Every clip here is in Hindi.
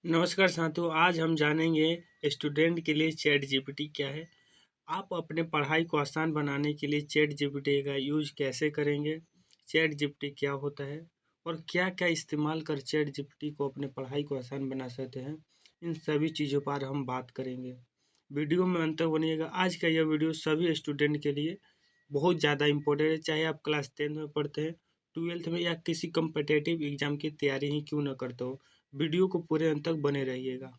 नमस्कार साथियों, आज हम जानेंगे स्टूडेंट के लिए चैट जीपीटी क्या है। आप अपने पढ़ाई को आसान बनाने के लिए चैट जीपीटी का यूज कैसे करेंगे, चैट जीपीटी क्या होता है और क्या क्या इस्तेमाल कर चैट जीपीटी को अपने पढ़ाई को आसान बना सकते हैं। इन सभी चीज़ों पर हम बात करेंगे। वीडियो में अंत तक बनिएगा। आज का यह वीडियो सभी स्टूडेंट के लिए बहुत ज़्यादा इम्पोर्टेंट है, चाहे आप क्लास 10th में पढ़ते हैं, 12th में या किसी कम्पिटिटिव एग्जाम की तैयारी ही क्यों न करते हो। वीडियो को पूरे अंत तक बने रहिएगा।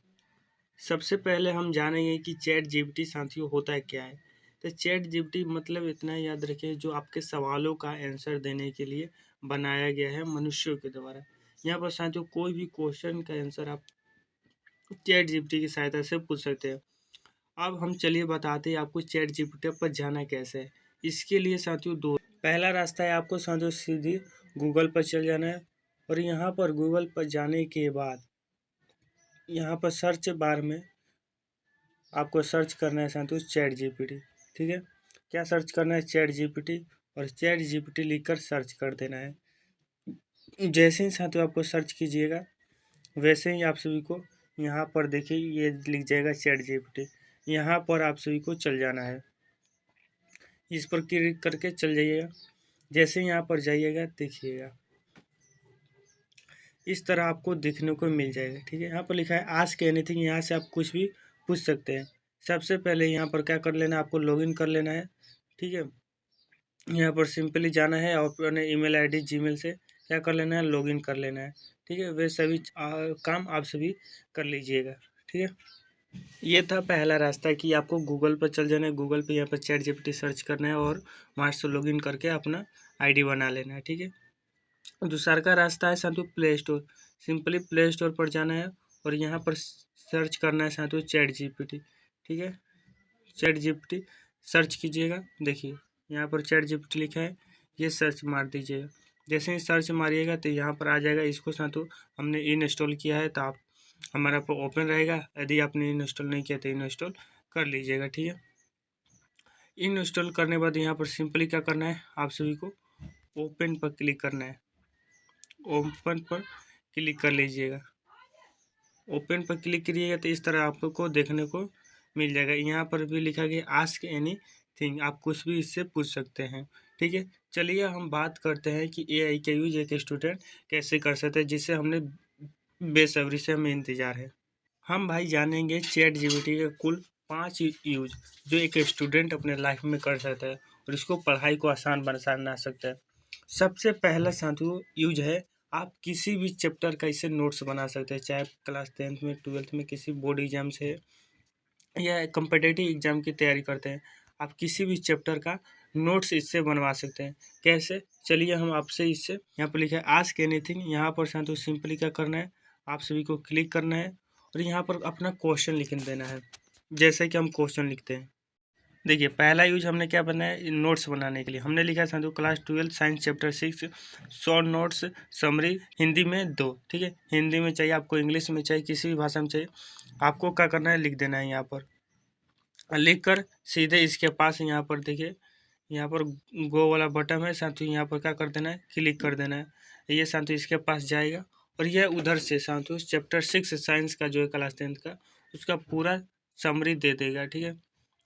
सबसे पहले हम जानेंगे कि चैट जीपीटी साथियों होता है क्या है। तो चैट जीपीटी मतलब इतना याद रखें, जो आपके सवालों का आंसर देने के लिए बनाया गया है मनुष्यों के द्वारा। यहाँ पर साथियों कोई भी क्वेश्चन का आंसर आप चैट जीपीटी की सहायता से पूछ सकते हैं। अब हम चलिए बताते हैं आपको चैट जीपीटी पर जाना कैसे है। इसके लिए साथियों दो पहला रास्ता है, आपको साथियों सीधी गूगल पर चल जाना है और यहाँ पर गूगल पर जाने के बाद यहाँ पर सर्च बार में आपको सर्च करना है साथियों चैट जीपीटी। ठीक है, क्या सर्च करना है? Chat GPT. और चैट जीपीटी लिखकर सर्च कर देना है। जैसे ही साथियों आपको सर्च कीजिएगा, वैसे ही आप सभी को यहाँ पर देखिए ये लिख जाएगा चैट जीपीटी। यहाँ पर आप सभी को चल जाना है, इस पर क्लिक करके चल जाइएगा। जैसे ही यहाँ पर जाइएगा देखिएगा इस तरह आपको देखने को मिल जाएगा। ठीक है, यहाँ पर लिखा है आस्क एनीथिंग। यहाँ से आप कुछ भी पूछ सकते हैं। सबसे पहले यहाँ पर क्या कर लेना है, आपको लॉगिन कर लेना है। ठीक है, यहाँ पर सिंपली जाना है और अपने ईमेल आईडी जीमेल से क्या कर लेना है, लॉगिन कर लेना है। ठीक है, वे सभी काम आप सभी कर लीजिएगा। ठीक है, ये था पहला रास्ता कि आपको गूगल पर चल जाना है। गूगल पे यहाँ पर चैट जीपीटी सर्च करना है और वहाँ से लॉगिन करके अपना आईडी बना लेना है। ठीक है, दूसरा का रास्ता है साथियों play store. Simply play store पर जाना है और यहाँ पर सर्च करना है साथियों चैट जीपीटी। ठीक है, चैट जीपीटी सर्च कीजिएगा। देखिए यहाँ पर चैट जीपीटी लिखा है, ये सर्च मार दीजिएगा। जैसे ही सर्च मारिएगा तो यहाँ पर आ जाएगा। इसको साथियों हमने इंस्टॉल किया है तो आप हमारा पर ओपन रहेगा। यदि आपने इंस्टॉल नहीं किया तो इंस्टॉल कर लीजिएगा। ठीक है, इंस्टॉल करने के बाद यहाँ पर सिंपली क्या करना है, आप सभी को ओपन पर क्लिक करना है। ओपन पर क्लिक कर लीजिएगा। ओपन पर क्लिक करिएगा तो इस तरह आपको देखने को मिल जाएगा। यहाँ पर भी लिखा गया आस्क एनी थिंग, आप कुछ भी इससे पूछ सकते हैं। ठीक है, चलिए हम बात करते हैं कि एआई का यूज एक स्टूडेंट कैसे कर सकते हैं, जिससे हमने बेसब्री से हमें इंतजार है। हम भाई जानेंगे चैट जीपीटी के कुल 5 यूज जो एक स्टूडेंट अपने लाइफ में कर सकता है और इसको पढ़ाई को आसान बना सकता है। सबसे पहला साथियों यूज है, आप किसी भी चैप्टर का इसे नोट्स बना सकते हैं। चाहे क्लास 10th में 12th में किसी बोर्ड एग्जाम से या कम्पिटिटिव एग्जाम की तैयारी करते हैं, आप किसी भी चैप्टर का नोट्स इससे बनवा सकते हैं। कैसे, चलिए हम आपसे इससे यहाँ पर लिखा है आस्क एनीथिंग। यहाँ पर साथियों सिंपली क्या करना है, आप सभी को क्लिक करना है और यहाँ पर अपना क्वेश्चन लिख देना है। जैसे कि हम क्वेश्चन लिखते हैं, देखिए पहला यूज हमने क्या बनाया, नोट्स बनाने के लिए हमने लिखा है साथियों class 12 science chapter 6 short notes summary Hindi में 2। ठीक है, हिंदी में चाहिए आपको, इंग्लिश में चाहिए, किसी भी भाषा में चाहिए, आपको क्या करना है, लिख देना है। यहाँ पर लिख कर सीधे इसके पास यहाँ पर देखिए, यहाँ पर गो वाला बटन है साथियों, यहाँ पर क्या कर देना है, क्लिक कर देना है। ये साथियों इसके पास जाएगा और यह उधर से साथियों चैप्टर 6 साइंस का जो है क्लास 10th का, उसका पूरा समरी दे देगा। ठीक है,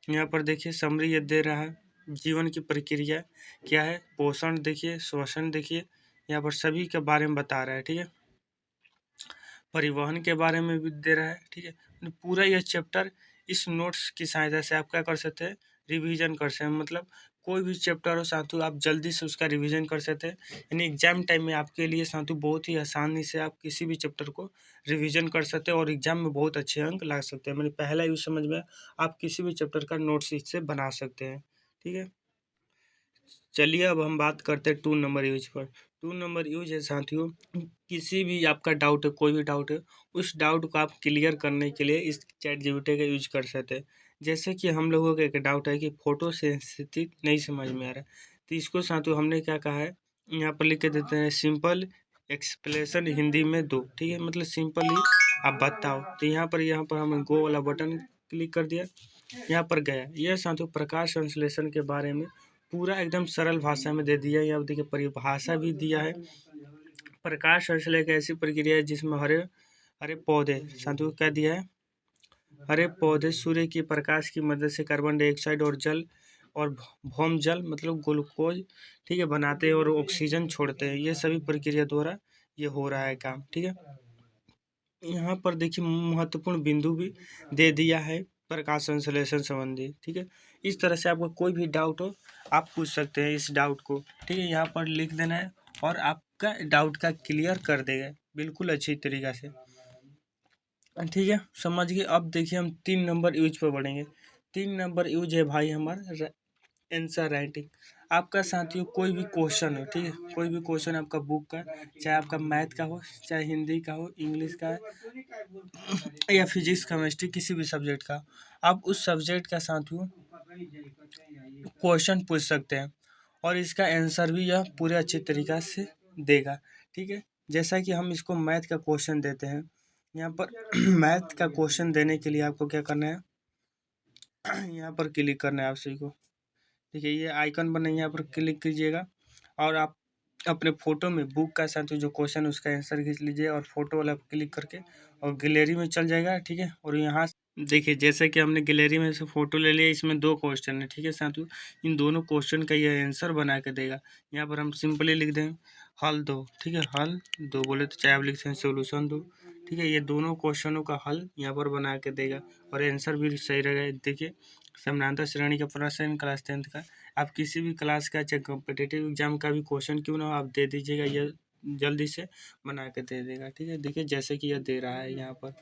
यहाँ पर देखिए समरी ये दे रहा है। जीवन की प्रक्रिया क्या है, पोषण देखिए, श्वसन देखिए, यहाँ पर सभी के बारे में बता रहा है। ठीक है, परिवहन के बारे में भी दे रहा है। ठीक है, पूरा यह चैप्टर इस नोट्स की सहायता से आप क्या कर सकते हैं, रिवीजन कर सकते हैं। मतलब कोई भी चैप्टर हो साथियों, आप जल्दी से उसका रिवीजन कर सकते हैं। यानी एग्जाम टाइम में आपके लिए साथियों बहुत ही आसानी से आप किसी भी चैप्टर को रिवीजन कर सकते हैं और एग्जाम में बहुत अच्छे अंक ला सकते हैं। मैंने पहला यूज समझ में, आप किसी भी चैप्टर का नोट्स इससे बना सकते हैं। ठीक है, चलिए अब हम बात करते हैं 2 नंबर यूज पर। 2 नंबर यूज है साथियों, किसी भी आपका डाउट है, कोई भी डाउट है, उस डाउट को आप क्लियर करने के लिए इस चैट जीपीटी का यूज कर सकते हैं। जैसे कि हम लोगों का एक डाउट है कि फोटो सेंसिटिव नहीं समझ में आ रहा है, तो इसको साथियों हमने क्या कहा है, यहाँ पर लिख के देते हैं सिंपल एक्सप्लेनेशन हिंदी में दो। ठीक है, मतलब सिंपली आप बताओ। तो यहाँ पर हमने गो वाला बटन क्लिक कर दिया, यहाँ पर गया। यह साथियों प्रकाश संश्लेषण के बारे में पूरा एकदम सरल भाषा में दे दिया है। यहाँ देखिए परिभाषा भी दिया है। प्रकाश संश्लेषण एक ऐसी प्रक्रिया है जिसमें हरे हरे पौधे साथियों क्या दिया है, हरे पौधे सूर्य की प्रकाश की मदद से कार्बन डाइऑक्साइड और जल और भौम जल मतलब ग्लूकोज, ठीक है, बनाते हैं और ऑक्सीजन छोड़ते हैं। ये सभी प्रक्रिया द्वारा ये हो रहा है काम, ठीक है। यहाँ पर देखिए महत्वपूर्ण बिंदु भी दे दिया है प्रकाश संश्लेषण संबंधी, ठीक है। इस तरह से आपको कोई भी डाउट हो आप पूछ सकते हैं इस डाउट को, ठीक है। यहाँ पर लिख देना है और आपका डाउट का क्लियर कर देगा बिल्कुल अच्छी तरीक़ा से, ठीक है। समझ गए। अब देखिए हम 3 नंबर यूज पर बढ़ेंगे। 3 नंबर यूज है भाई हमारा आंसर राइटिंग। आपका साथियों कोई भी क्वेश्चन हो, ठीक है, कोई भी क्वेश्चन आपका बुक का, चाहे आपका मैथ का हो, चाहे हिंदी का हो, इंग्लिश का या फिजिक्स केमिस्ट्री किसी भी सब्जेक्ट का, आप उस सब्जेक्ट का साथियों क्वेश्चन पूछ सकते हैं और इसका आंसर भी यह पूरे अच्छे तरीक़ा से देगा, ठीक है। जैसा कि हम इसको मैथ का क्वेश्चन देते हैं, यहाँ पर मैथ का क्वेश्चन देने के लिए आपको क्या करना है, यहाँ पर क्लिक करना है आप सभी को, ठीक है। ये आइकन बना है, यहाँ पर क्लिक कीजिएगा और आप अपने फ़ोटो में बुक का साथ जो क्वेश्चन उसका आंसर खींच लीजिए और फोटो वाला क्लिक करके और गैलरी में चल जाएगा, ठीक है। और यहाँ देखिए जैसे कि हमने गैलरी में से फ़ोटो ले लिया, इसमें 2 क्वेश्चन है, ठीक है साथियों। इन दोनों क्वेश्चन का ये आंसर बना के देगा। यहाँ पर हम सिंपली लिख दें हल दो, ठीक है, हल दो बोले तो चाहे आप लिख दें सोल्यूशन दो, ठीक है। ये दोनों क्वेश्चनों का हल यहाँ पर बना के देगा और आंसर भी सही रहेगा। देखिए समानांतर श्रेणी का प्रश्न क्लास 10th का, आप किसी भी क्लास का चाहे कॉम्पिटिटिव एग्जाम का भी क्वेश्चन क्यों ना हो आप दे दीजिएगा, ये जल्दी से बना के दे देगा, ठीक है। देखिए जैसे कि यह दे रहा है यहाँ पर,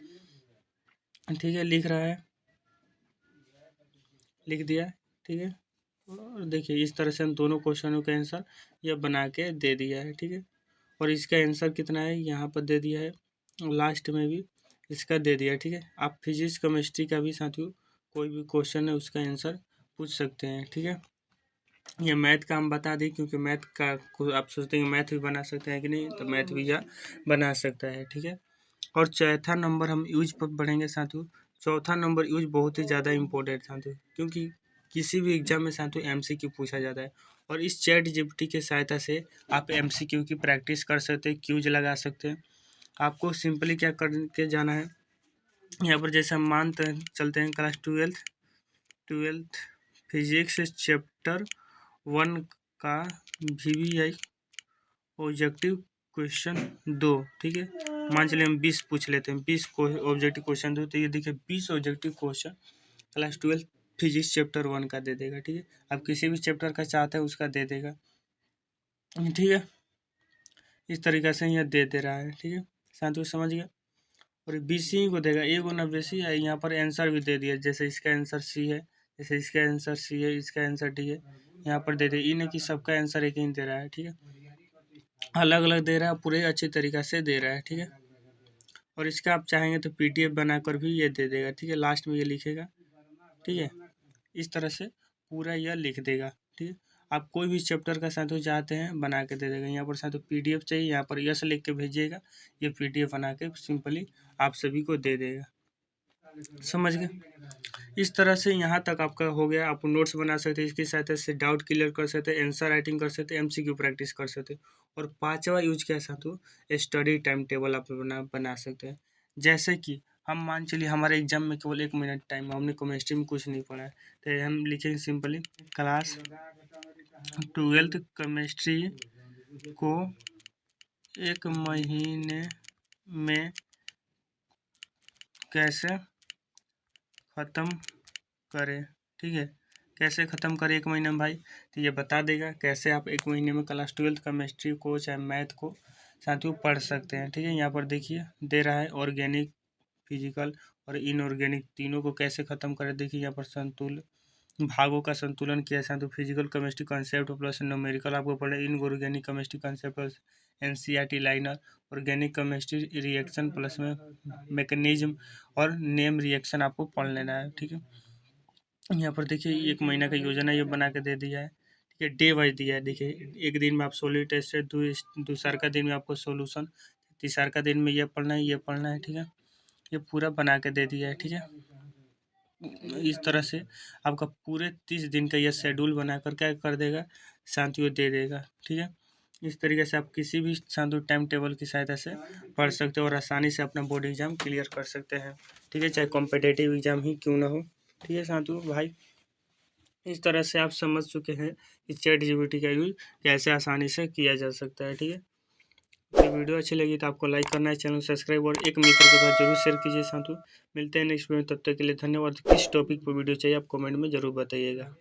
ठीक है, लिख रहा है, लिख दिया, ठीक है। और देखिए इस तरह से हम दोनों क्वेश्चनों का आंसर यह बना के दे दिया है, ठीक है। और इसका आंसर कितना है यहाँ पर दे दिया है, लास्ट में भी इसका दे दिया, ठीक है। आप फिजिक्स केमिस्ट्री का भी साथियों कोई भी क्वेश्चन है उसका आंसर पूछ सकते हैं, ठीक है। ये मैथ का हम बता दें क्योंकि मैथ का आप सोचते हैं मैथ भी बना सकते हैं कि नहीं, तो मैथ भी यह बना सकता है, ठीक है। और चौथा नंबर हम यूज पर बढ़ेंगे साथियों। चौथा नंबर यूज बहुत ही ज़्यादा इम्पोर्टेंट साथियों, क्योंकि किसी भी एग्जाम में साथियों एमसीक्यू पूछा जाता है और इस चैट जीपीटी की सहायता से आप एमसीक्यू की प्रैक्टिस कर सकते हैं, क्यूज लगा सकते हैं। आपको सिंपली क्या करके जाना है, यहाँ पर जैसे हम मानते हैं चलते हैं क्लास ट्वेल्थ फिजिक्स चैप्टर 1 का VVI ऑब्जेक्टिव क्वेश्चन 2, ठीक है। मान चलिए हम 20 पूछ लेते हैं, 20 को ऑब्जेक्टिव क्वेश्चन 2, तो ये देखिए 20 objective question class 12 physics chapter 1 का दे देगा, ठीक है। आप किसी भी चैप्टर का चाहते हैं उसका दे देगा, ठीक है। इस तरीक़े से यह दे रहा है, ठीक है साथियों, समझ गया। और 20 ही को देगा, ए गुना बेसी है। यहाँ पर आंसर भी दे दिया, जैसे इसका आंसर सी है, जैसे इसका आंसर सी है, इसका आंसर डी है, यहाँ पर दे दिया। ये नहीं कि सबका आंसर एक ही दे रहा है, ठीक है, अलग अलग दे रहा है, पूरे अच्छी तरीक़ा से दे रहा है, ठीक है। और इसका आप चाहेंगे तो PDF बनाकर भी ये दे देगा, ठीक है, लास्ट में ये लिखेगा, ठीक है। इस तरह से पूरा यह लिख देगा, ठीक है। आप कोई भी चैप्टर का साथियों चाहते हैं बना के दे देगा। यहाँ पर साथियों PDF चाहिए, यहाँ पर यस लिख के भेजिएगा, ये PDF बना के सिंपली आप सभी को दे देगा, समझ गए। इस तरह से यहाँ तक आपका हो गया। आप नोट्स बना सकते हैं, इसकी सहायता से डाउट क्लियर कर सकते हैं, आंसर राइटिंग कर सकते हैं, MCQ प्रैक्टिस कर सकते हैं। और 5वां यूज क्या है साथियों, स्टडी टाइम टेबल आप बना सकते हैं। जैसे कि हम मान चलिए हमारे एग्जाम में केवल 1 मिनट टाइम है, हमने केमिस्ट्री में कुछ नहीं पढ़ा है, तो हम लिखेंगे सिंपली क्लास 12th केमिस्ट्री को 1 महीने में कैसे ख़त्म करें, ठीक है। कैसे ख़त्म करें 1 महीने में भाई, तो ये बता देगा कैसे आप 1 महीने में क्लास 12th केमिस्ट्री को चाहे मैथ को साथियों पढ़ सकते हैं, ठीक है। यहाँ पर देखिए दे रहा है ऑर्गेनिक, फिजिकल और इनऑर्गेनिक तीनों को कैसे ख़त्म करें। देखिए यहाँ पर भागों का संतुलन किया है तो physical chemistry concept plus numerical आपको पढ़े, inorganic chemistry concept plus NCERT liner, organic chemistry reaction plus में मैकेनिज्म और नेम रिएक्शन आपको पढ़ लेना है, ठीक है। यहाँ पर देखिए 1 महीना का योजना ये बना के दे दिया है, ठीक है। डे वाइज दिया है, देखिए एक दिन में आप सॉलिड टेस्ट है, दूसरा का दिन में आपको सोल्यूशन, तीसरा का दिन में ये पढ़ना है, ये पढ़ना है, ठीक है। ये पूरा बना के दे दिया है, ठीक है। इस तरह से आपका पूरे 30 दिन का यह शेड्यूल बनाकर क्या कर देगा साथियों दे देगा, ठीक है। इस तरीके से आप किसी भी साधु टाइम टेबल की सहायता से पढ़ सकते हो और आसानी से अपना बोर्ड एग्जाम क्लियर कर सकते हैं, ठीक है, चाहे कॉम्पिटिटिव एग्जाम ही क्यों ना हो, ठीक है साधु भाई। इस तरह से आप समझ चुके हैं कि ChatGPT का यूज कैसे आसानी से किया जा सकता है, ठीक है। तो वीडियो अच्छी लगी तो आपको लाइक करना है, चैनल सब्सक्राइब और एक मित्र के साथ जरूर शेयर कीजिए साधु। मिलते हैं नेक्स्ट वीडियो, तब तक के लिए धन्यवाद। किस टॉपिक पर वीडियो चाहिए आप कमेंट में जरूर बताइएगा।